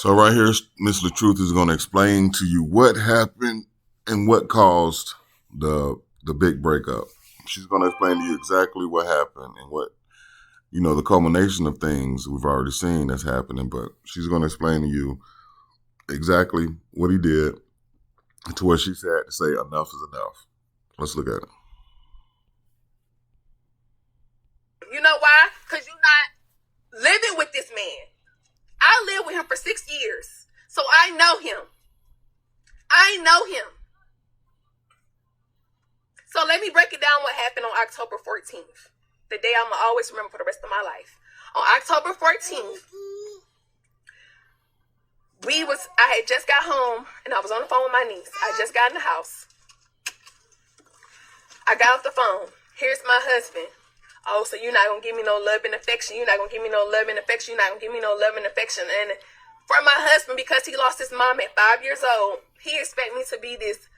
So right here, Miss LaTruth is going to explain to you what happened and what caused the big breakup. She's going to explain to you exactly what happened and what, the culmination of things we've already seen that's happening. But she's going to explain to you exactly what he did to where she said to say enough is enough. Let's look at it. You know why? Because you're not living with this man. I lived with him for 6 years. So I know him. So let me break it down what happened on October 14th. The day I'm going to always remember for the rest of my life. On October 14th, I had just got home and I was on the phone with my niece. I just got in the house. I got off the phone. Here's my husband. Oh, so you're not going to give me no love and affection. You're not going to give me no love and affection. You're not going to give me no love and affection. And for my husband, because he lost his mom at 5 years old, he expect me to be this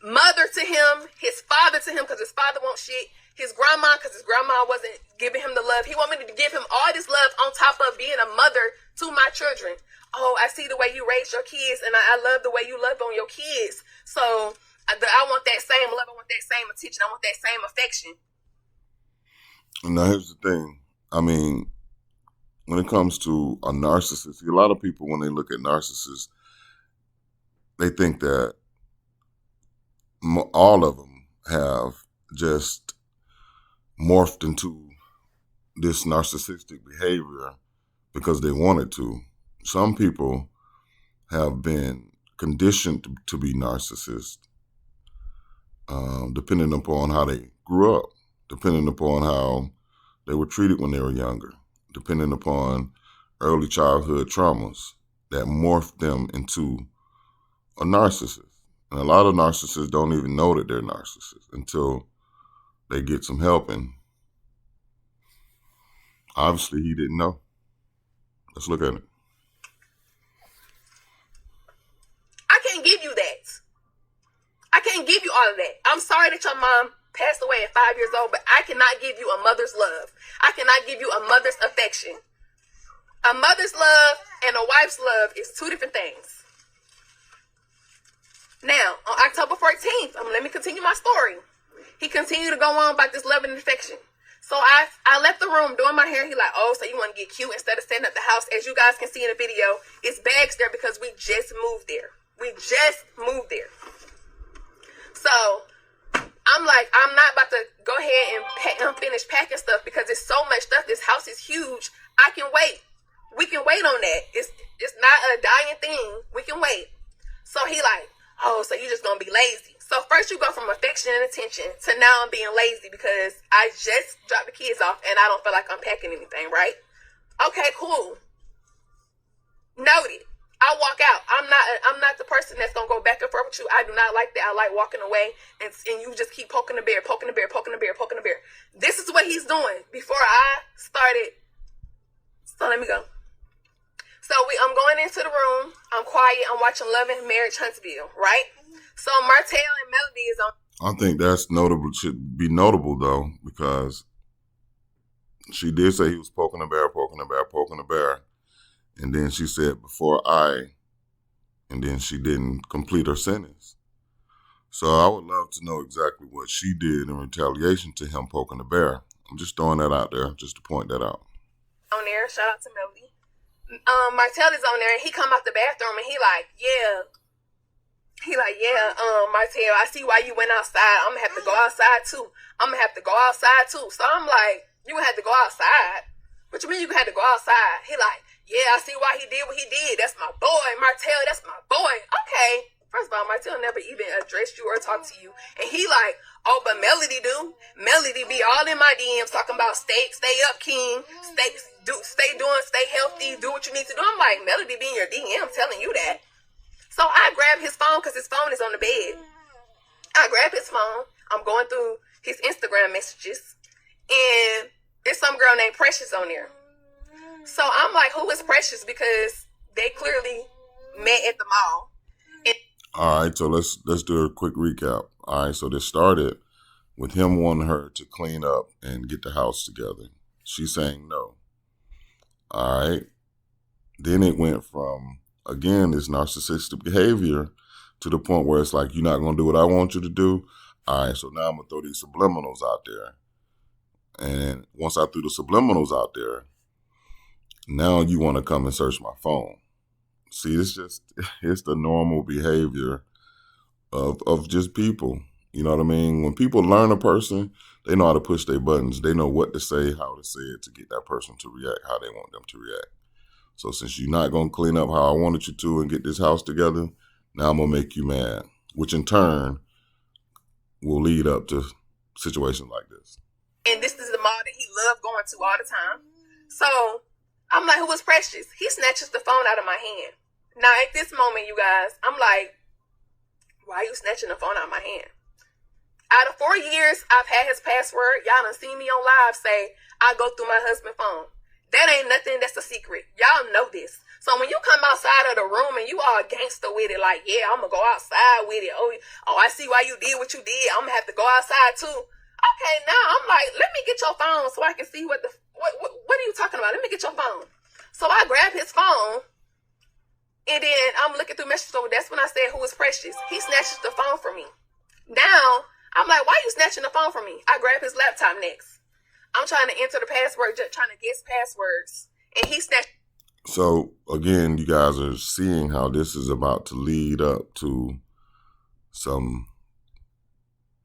mother to him, his father to him, because his father won't shit, his grandma, because his grandma wasn't giving him the love. He want me to give him all this love on top of being a mother to my children. Oh, I see the way you raise your kids, and I love the way you love on your kids. So I want that same love. I want that same attention. I want that same affection. Now, here's the thing. I mean, when it comes to a narcissist, a lot of people, when they look at narcissists, they think that all of them have just morphed into this narcissistic behavior because they wanted to. Some people have been conditioned to be narcissists, depending upon how they grew up, depending upon how they were treated when they were younger, depending upon early childhood traumas that morphed them into a narcissist. And a lot of narcissists don't even know that they're narcissists until they get some help. And obviously he didn't know. Let's look at it. I can't give you that. I can't give you all of that. I'm sorry that your mom passed away at 5 years old, but I cannot give you a mother's love. I cannot give you a mother's affection. A mother's love and a wife's love is two different things. Now, on October 14th, let me continue my story. He continued to go on about this love and affection. So I left the room doing my hair. He like, oh, so you want to get cute instead of setting up the house. As you guys can see in the video, it's bags there because we just moved there. So I'm like, I'm not about to go ahead and finish packing stuff because it's so much stuff. This house is huge. I can wait. We can wait on that. It's not a dying thing. We can wait. So he like, oh, so you just gonna be lazy. So first you go from affection and attention to now I'm being lazy because I just dropped the kids off and I don't feel like unpacking anything, right? Okay, cool. Noted. I walk out. I'm not the person that's gonna go back and forth with you. I do not like that. I like walking away and you just keep poking the bear. This is what he's doing before I started. So let me go. So I'm going into the room. I'm quiet. I'm watching Love and Marriage Huntsville, right? So Martell and Melody is on. I think that's notable. Should be notable though, because she did say he was poking the bear. And then she said and then she didn't complete her sentence. So I would love to know exactly what she did in retaliation to him poking the bear. I'm just throwing that out there just to point that out. On there, shout out to Melody. Martell is on there and he come out the bathroom and he like, Martell, I see why you went outside. I'm gonna have to go outside too. So I'm like, you had to go outside? What you mean you had to go outside? He like, yeah, I see why he did what he did. That's my boy, Martell. That's my boy. Okay. First of all, Martell never even addressed you or talked to you. And he like, oh, but Melody do. Melody be all in my DMs talking about stay up, king. Stay healthy. Do what you need to do. I'm like, Melody be in your DM telling you that. So I grab his phone because his phone is on the bed. I grab his phone. I'm going through his Instagram messages. And there's some girl named Precious on there. So I'm like, who is Precious? Because they clearly met at the mall. All right, so let's do a quick recap. All right, so this started with him wanting her to clean up and get the house together. She's saying no. All right. then it went from, again, this narcissistic behavior to the point where it's like, you're not going to do what I want you to do. All right, so now I'm going to throw these subliminals out there. And once I threw the subliminals out there, now you want to come and search my phone. See, it's the normal behavior of just people. You know what I mean? When people learn a person, they know how to push their buttons. They know what to say, how to say it to get that person to react how they want them to react. So since you're not going to clean up how I wanted you to and get this house together, now I'm going to make you mad, which in turn will lead up to situations like this. And this is the mall that he loved going to all the time. So I'm like, who was Precious? He snatches the phone out of my hand. Now, at this moment, you guys, I'm like, why are you snatching the phone out of my hand? Out of 4 years, I've had his password. Y'all done seen me on live say, I go through my husband's phone. That ain't nothing that's a secret. Y'all know this. So when you come outside of the room and you all gangster with it, like, yeah, I'm going to go outside with it. Oh, I see why you did what you did. I'm going to have to go outside too. Okay, now I'm like, let me get your phone so I can see what are you talking about? Let me get your phone. So I grab his phone and then I'm looking through messages. So that's when I said, who is Precious? He snatches the phone from me. Now, I'm like, why are you snatching the phone from me? I grab his laptop next. I'm trying to enter the password, just trying to guess passwords. And he snatched. So, again, you guys are seeing how this is about to lead up to some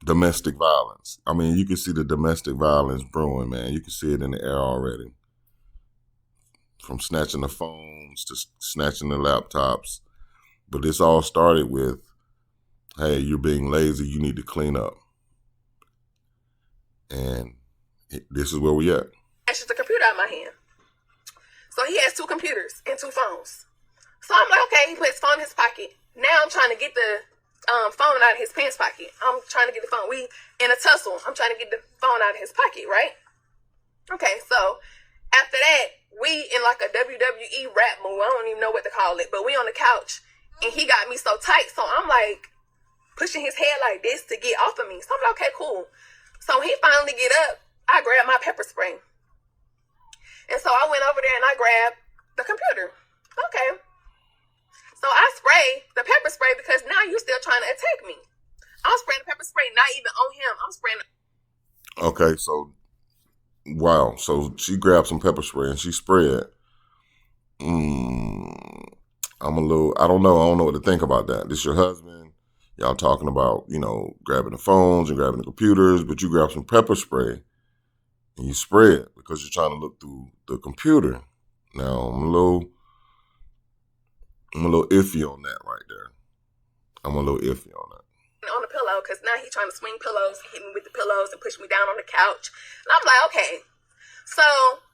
domestic violence. I mean, you can see the domestic violence brewing, man. You can see it in the air already. From snatching the phones to snatching the laptops. But this all started with, hey, you're being lazy, you need to clean up. And this is where we at. Snatches the computer out of my hand. So he has 2 computers and 2 phones. So I'm like, okay, he put his phone in his pocket. Now I'm trying to get the phone out of his pants pocket. I'm trying to get the phone. We in a tussle. I'm trying to get the phone out of his pocket, right? Okay, so after that, we in like a WWE rap move. I don't even know what to call it, but we on the couch, and he got me so tight. So I'm like pushing his head like this to get off of me. So I'm like, okay, cool. So he finally get up. I grab my pepper spray. And so I went over there and I grabbed the computer. Okay. So I spray the pepper spray because now you still trying to attack me. I'm spraying the pepper spray not even on him. I'm spraying. Okay, so, wow. So she grabbed some pepper spray and she sprayed. I don't know. I don't know what to think about that. This your husband. Y'all talking about, grabbing the phones and grabbing the computers, but you grab some pepper spray and you spray it because you're trying to look through the computer. Now, I'm a little iffy on that right there. I'm a little iffy on that. On the pillow, because now he's trying to swing pillows and hit me with the pillows and push me down on the couch. And I'm like, okay. So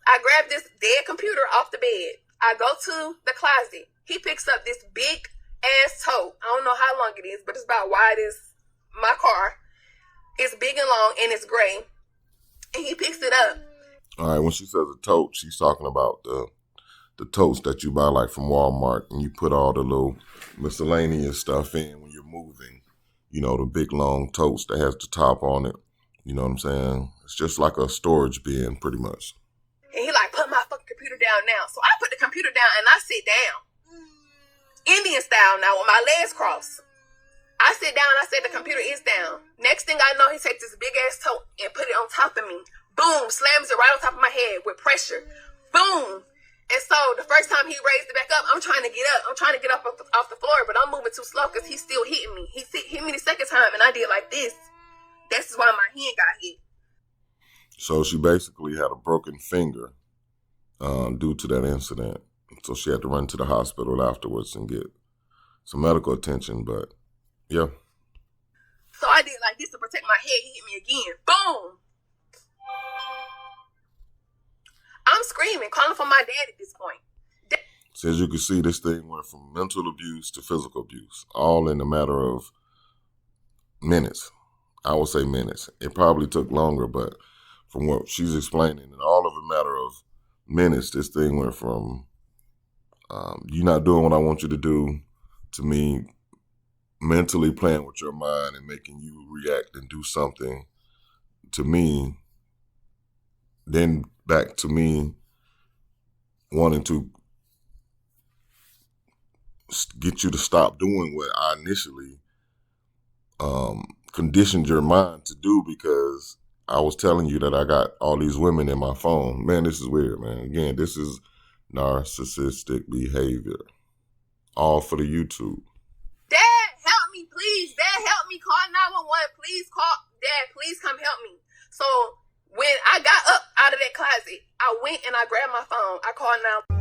I grab this dead computer off the bed. I go to the closet. He picks up this big ass tote. I don't know how long it is, but it's about wide as my car. It's big and long and it's gray. And he picks it up. All right, when she says a tote, she's talking about the totes that you buy like from Walmart and you put all the little miscellaneous stuff in when you're moving. The big long totes that has the top on it. You know what I'm saying? It's just like a storage bin pretty much. And he like, put my fucking computer down now. So I put the computer down and I sit down. Indian style now with my legs crossed. I sit down, I said the computer is down. Next thing I know, he takes this big ass tote and put it on top of me. Boom, slams it right on top of my head with pressure. Boom. And so the first time he raised it back up, I'm trying to get up. I'm trying to get up off the floor, but I'm moving too slow because he's still hitting me. He hit me the second time and I did like this. This is why my hand got hit. So she basically had a broken finger due to that incident. So she had to run to the hospital afterwards and get some medical attention, but yeah. So I did like this to protect my head. He hit me again. Boom. I'm screaming, calling for my dad at this point. So as you can see, this thing went from mental abuse to physical abuse, all in a matter of minutes. I would say minutes. It probably took longer, but from what she's explaining, in all of a matter of minutes, this thing went from you not doing what I want you to do to me mentally playing with your mind and making you react and do something to me, then back to me wanting to get you to stop doing what I initially conditioned your mind to do, because I was telling you that I got all these women in my phone. Man, this is weird, man. Again, this is narcissistic behavior. All for the YouTube. Dad, help me, please. Dad, help me. Call 911. Please call. Dad, please come help me. So when I got up out of that closet, I went and I grabbed my phone. I called 911.